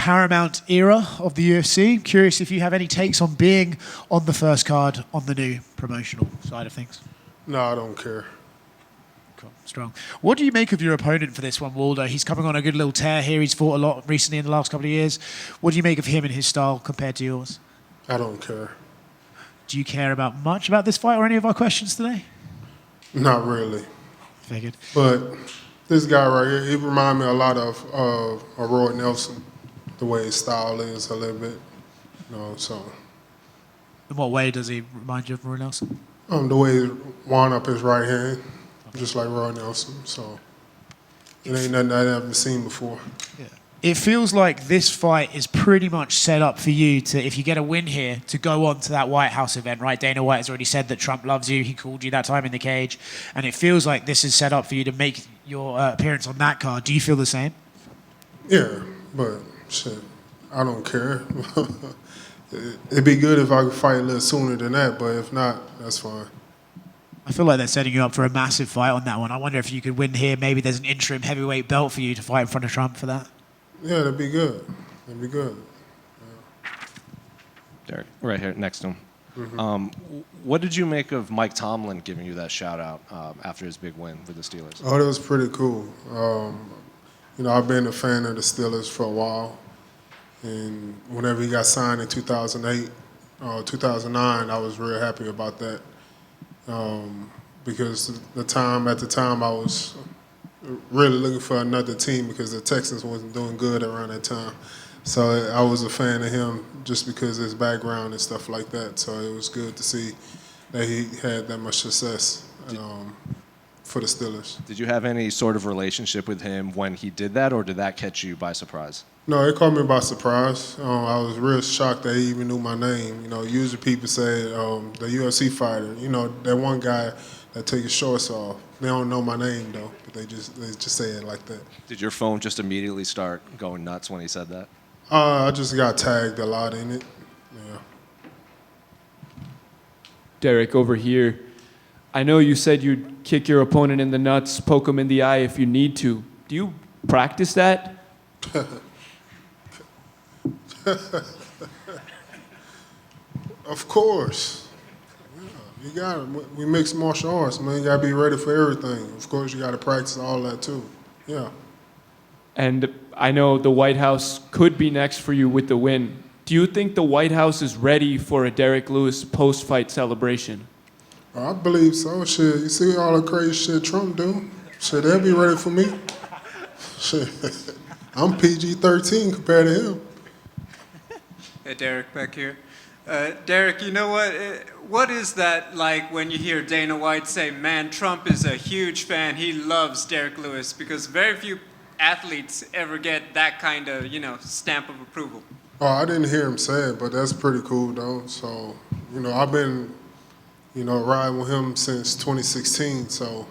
Paramount era of the UFC. Curious if you have any takes on being on the first card on the new promotional side of things. No, I don't care. Cool. Strong. What do you make of your opponent for this one, Waldo? He's coming on a good little tear here. He's fought a lot recently in the last couple of years. What do you make of him and his style compared to yours? I don't care. Do you care much about this fight or any of our questions today? Not really. Figured. But this guy right here, he reminds me a lot of Roy Nelson, the way his style is a little bit. So. In what way does he remind you of Roy Nelson? The way he wound up his right hand, just like Roy Nelson. So it ain't nothing I haven't seen before. Yeah. It feels like this fight is pretty much set up for you to, if you get a win here, to go on to that White House event, right? Dana White has already said that Trump loves you. He called you that time in the cage. And it feels like this is set up for you to make your appearance on that card. Do you feel the same? Yeah, but shit, I don't care. It'd be good if I could fight a little sooner than that, but if not, that's fine. I feel like they're setting you up for a massive fight on that one. I wonder if you could win here. Maybe there's an interim heavyweight belt for you to fight in front of Trump for that. Yeah, that'd be good. That'd be good. Yeah. Derrick, right here next to him. Mm-hmm. What did you make of Mike Tomlin giving you that shout out after his big win with the Steelers? Oh, that was pretty cool. I've been a fan of the Steelers for a while. And whenever he got signed in 2008, 2009, I was real happy about that. Because at the time I was really looking for another team because the Texans wasn't doing good around that time. So I was a fan of him just because of his background and stuff like that. So it was good to see that he had that much success for the Steelers. Did you have any sort of relationship with him when he did that, or did that catch you by surprise? No, it caught me by surprise. I was real shocked that he even knew my name. Usually people say the UFC fighter. That one guy that take his shorts off. They don't know my name though, but they just say it like that. Did your phone just immediately start going nuts when he said that? I just got tagged a lot in it. Yeah. Derrick, over here. I know you said you'd kick your opponent in the nuts, poke him in the eye if you need to. Do you practice that? Of course. Yeah, you got it. We mix martial arts, man. You got to be ready for everything. Of course, you got to practice all that too. Yeah. And I know the White House could be next for you with the win. Do you think the White House is ready for a Derrick Lewis post-fight celebration? I believe so. Shit, you see all the crazy shit Trump do? Shit, they'll be ready for me. Shit, I'm PG-13 compared to him. Hey, Derrick, back here. Derrick, you know what? What is that like when you hear Dana White say, man, Trump is a huge fan, he loves Derrick Lewis, because very few athletes ever get that kind of, stamp of approval. Oh, I didn't hear him say it, but that's pretty cool, though. So, I've been, riding with him since 2016, so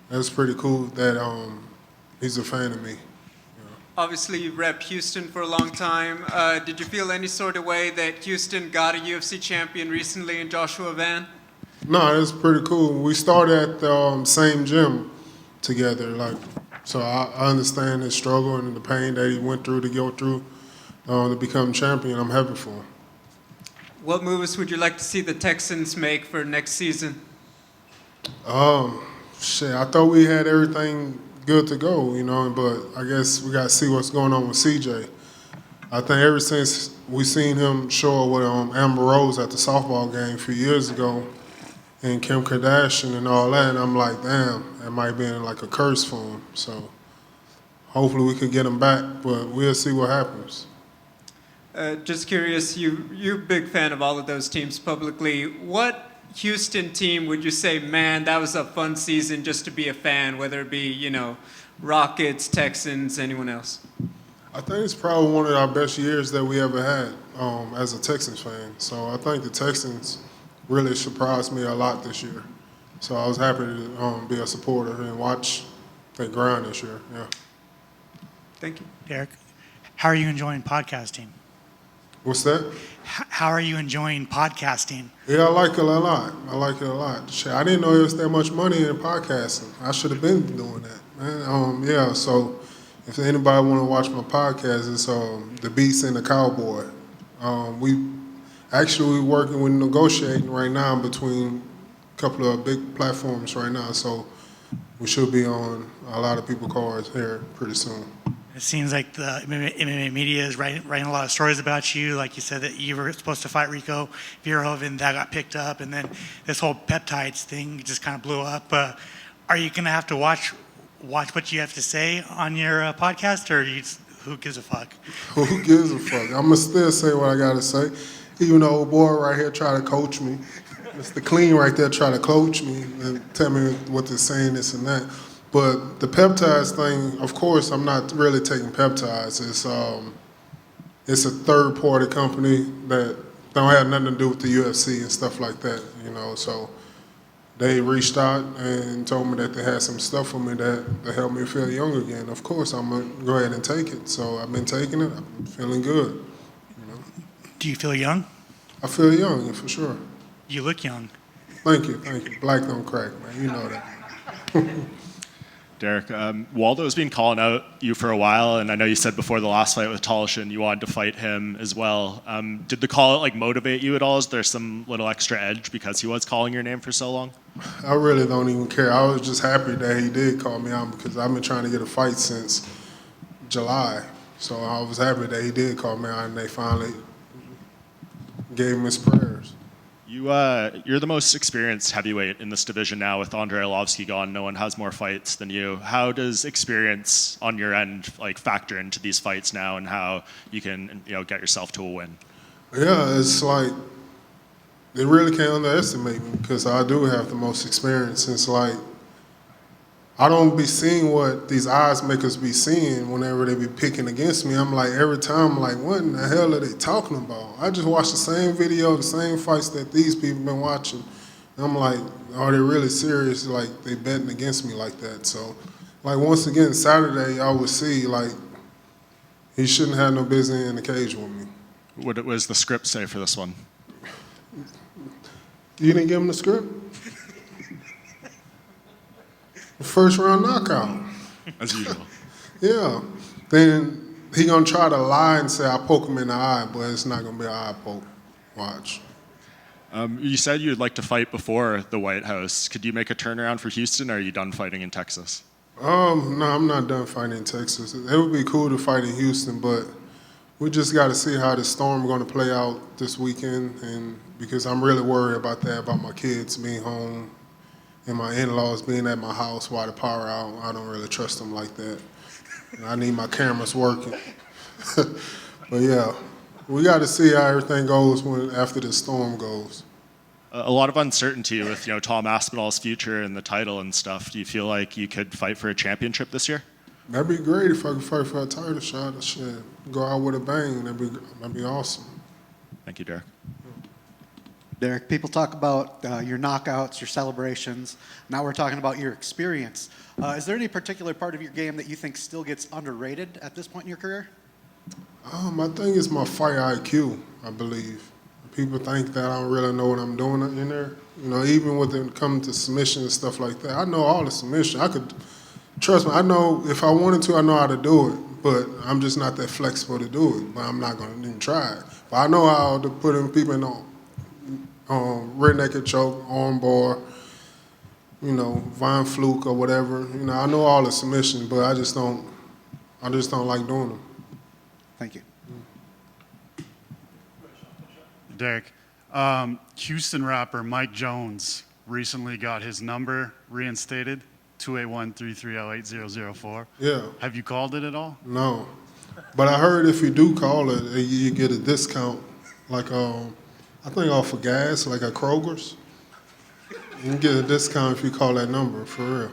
that's pretty cool that he's a fan of me. Obviously, you rep Houston for a long time. Did you feel any sort of way that Houston got a UFC champion recently in Joshua Van? No, it's pretty cool. We started at the same gym together, so I understand his struggle and the pain that he went through to go through to become champion. I'm happy for him. What moves would you like to see the Texans make for next season? I thought we had everything good to go, but I guess we got to see what's going on with CJ. I think ever since we seen him show up with Amber Rose at the softball game a few years ago and Kim Kardashian and all that, and I'm like, damn, that might be like a curse for him. So hopefully we can get him back, but we'll see what happens. Just curious, you're a big fan of all of those teams publicly. What Houston team would you say, man, that was a fun season just to be a fan, whether it be, Rockets, Texans, anyone else? I think it's probably one of our best years that we ever had as a Texans fan. So I think the Texans really surprised me a lot this year. So I was happy to be a supporter and watch the grind this year. Yeah. Thank you. Derrick, how are you enjoying podcasting? What's that? How are you enjoying podcasting? Yeah, I like it a lot. I like it a lot. Shit, I didn't know there was that much money in podcasting. I should have been doing that, man. So, if anybody want to watch my podcast, it's The Beast and the Cowboy. We're working with negotiating right now between a couple of big platforms right now, so we should be on a lot of people's cards here pretty soon. It seems like the MMA media is writing a lot of stories about you. Like you said that you were supposed to fight Rico Verhoeven, that got picked up, and then this whole peptides thing just kind of blew up. Are you going to have to watch what you have to say on your podcast, or who gives a fuck? Who gives a fuck? I'm going to still say what I got to say. Even though old boy right here try to coach me. Mr. Clean right there try to coach me and tell me what they're saying, this and that. But the peptides thing, of course, I'm not really taking peptides. It's a third-party company that don't have nothing to do with the UFC and stuff like that, So they reached out and told me that they had some stuff for me that helped me feel young again. Of course, I'm going to go ahead and take it. So I've been taking it. I'm feeling good. Do you feel young? I feel young, for sure. You look young. Thank you. Black don't crack, man. You know that. Derrick, Waldo's been calling out you for a while, and I know you said before the last fight with Tolishin you wanted to fight him as well. Did the call motivate you at all? Is there some little extra edge because he was calling your name for so long? I really don't even care. I was just happy that he did call me out because I've been trying to get a fight since July. So I was happy that he did call me out and they finally gave him his prayers. You're the most experienced heavyweight in this division now with Andrei Arlovski gone. No one has more fights than you. How does experience on your end factor into these fights now and how you can get yourself to a win? Yeah, it's they really can't underestimate me because I do have the most experience. It's I don't be seeing what these odds make us be seeing whenever they be picking against me. I'm every time, what in the hell are they talking about? I just watch the same video, the same fights that these people been watching. And I'm are they really serious? They betting against me like that. So, once again, Saturday, I would see, he shouldn't have no business in the cage with me. What does the script say for this one? You didn't give him the script? First round knockout. As usual. Yeah. Then he gonna try to lie and say I poke him in the eye, but it's not gonna be an eye poke. Watch. You said you'd like to fight before the White House. Could you make a turnaround for Houston, or are you done fighting in Texas? No, I'm not done fighting in Texas. It would be cool to fight in Houston, but we just got to see how the storm going to play out this weekend, and because I'm really worried about that, about my kids being home and my in-laws being at my house while the power out. I don't really trust them like that. And I need my cameras working. But yeah, we got to see how everything goes after the storm goes. A lot of uncertainty with Tom Aspinall's future and the title and stuff. Do you feel like you could fight for a championship this year? That'd be great if I could fight for a title shot. Go out with a bang. That'd be awesome. Thank you, Derrick. Derrick, people talk about your knockouts, your celebrations. Now we're talking about your experience. Is there any particular part of your game that you think still gets underrated at this point in your career? I think it's my fight IQ, I believe. People think that I don't really know what I'm doing in there. Even when it comes to submission and stuff like that, I know all the submission. Trust me, I know if I wanted to, I know how to do it, but I'm just not that flexible to do it, but I'm not going to even try it. But I know how to put in people in rear naked choke, arm bar, Von Fluke or whatever. I know all the submissions, but I just don't like doing them. Thank you. Derrick, Houston rapper Mike Jones recently got his number reinstated, 281-330-8004. Yeah. Have you called it at all? No. But I heard if you do call it, you get a discount, I think off of gas, like at Kroger's. You can get a discount if you call that number, for real.